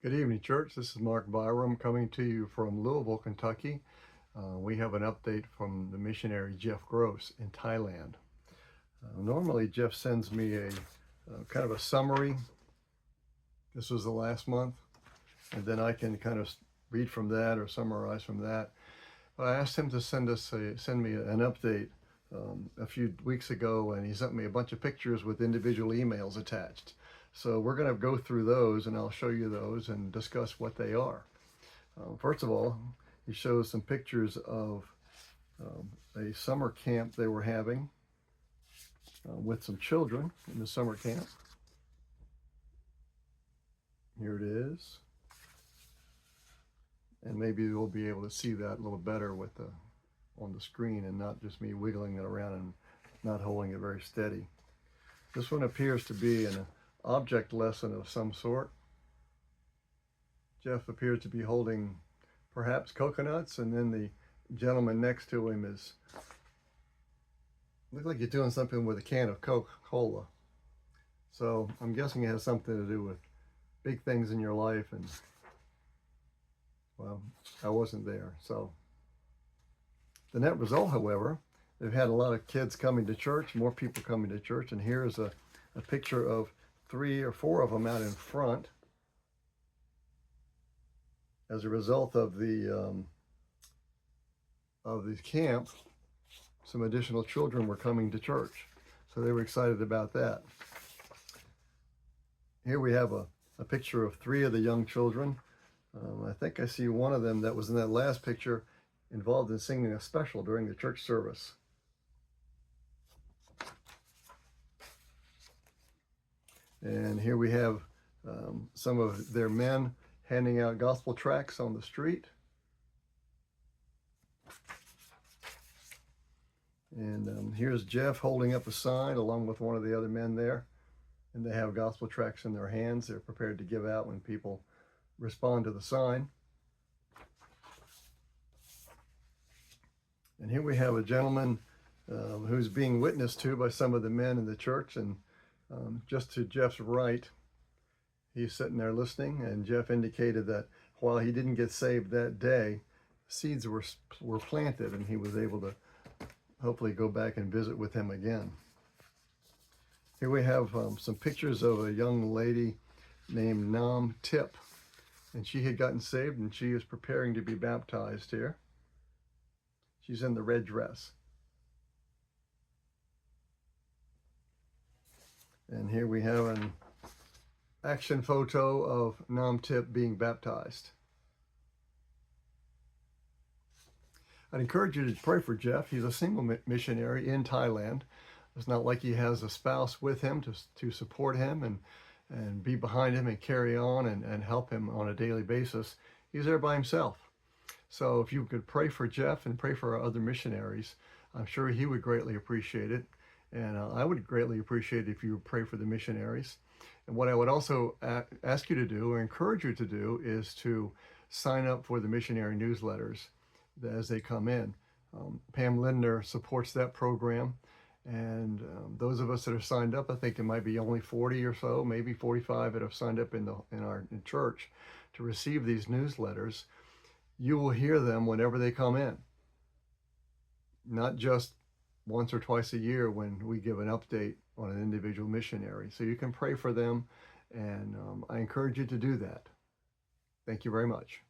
Good evening, church. This is Mark Byram coming to you from Louisville, Kentucky. We have an update from the missionary Jeff Gross in Thailand. Normally, Jeff sends me a kind of a summary. This was the last month, and then I can kind of read from that or summarize from that. But I asked him to send me an update a few weeks ago, and he sent me a bunch of pictures with individual emails attached. So we're going to go through those, and I'll show you those and discuss what they are. First of all, he shows some pictures of a summer camp they were having with some children in the summer camp. Here it is. And maybe we'll be able to see that a little better with on the screen and not just me wiggling it around and not holding it very steady. This one appears to be an object lesson of some sort. Jeff appears to be holding perhaps coconuts, and then the gentleman next to him looks like he's doing something with a can of Coca-Cola. So I'm guessing it has something to do with big things in your life, and well, I wasn't there. So the net result, however, they've had a lot of kids coming to church, more people coming to church, and here's a picture of 3 or 4 of them out in front. As a result of the camp, some additional children were coming to church, so they were excited about that. Here we have a picture of 3 of the young children. I think I see one of them that was in that last picture involved in singing a special during the church service. And here we have some of their men handing out gospel tracts on the street. And here's Jeff holding up a sign along with one of the other men there. And they have gospel tracts in their hands. They're prepared to give out when people respond to the sign. And here we have a gentleman who's being witnessed to by some of the men in the church. And just to Jeff's right, he's sitting there listening, and Jeff indicated that while he didn't get saved that day, seeds were planted, and he was able to hopefully go back and visit with him again. Here we have some pictures of a young lady named Nam Tip, and she had gotten saved, and she is preparing to be baptized here. She's in the red dress. And here we have an action photo of Nam Tip being baptized. I'd encourage you to pray for Jeff. He's a single missionary in Thailand. It's not like he has a spouse with him to support him and be behind him and carry on and help him on a daily basis. He's there by himself. So if you could pray for Jeff and pray for our other missionaries, I'm sure he would greatly appreciate it. And I would greatly appreciate it if you would pray for the missionaries. And what I would also ask you to do, or encourage you to do, is to sign up for the missionary newsletters as they come in. Pam Lindner supports that program. And those of us that are signed up, I think there might be only 40 or so, maybe 45 that have signed up in our church to receive these newsletters. You will hear them whenever they come in, not just once or twice a year when we give an update on an individual missionary. So you can pray for them, and I encourage you to do that. Thank you very much.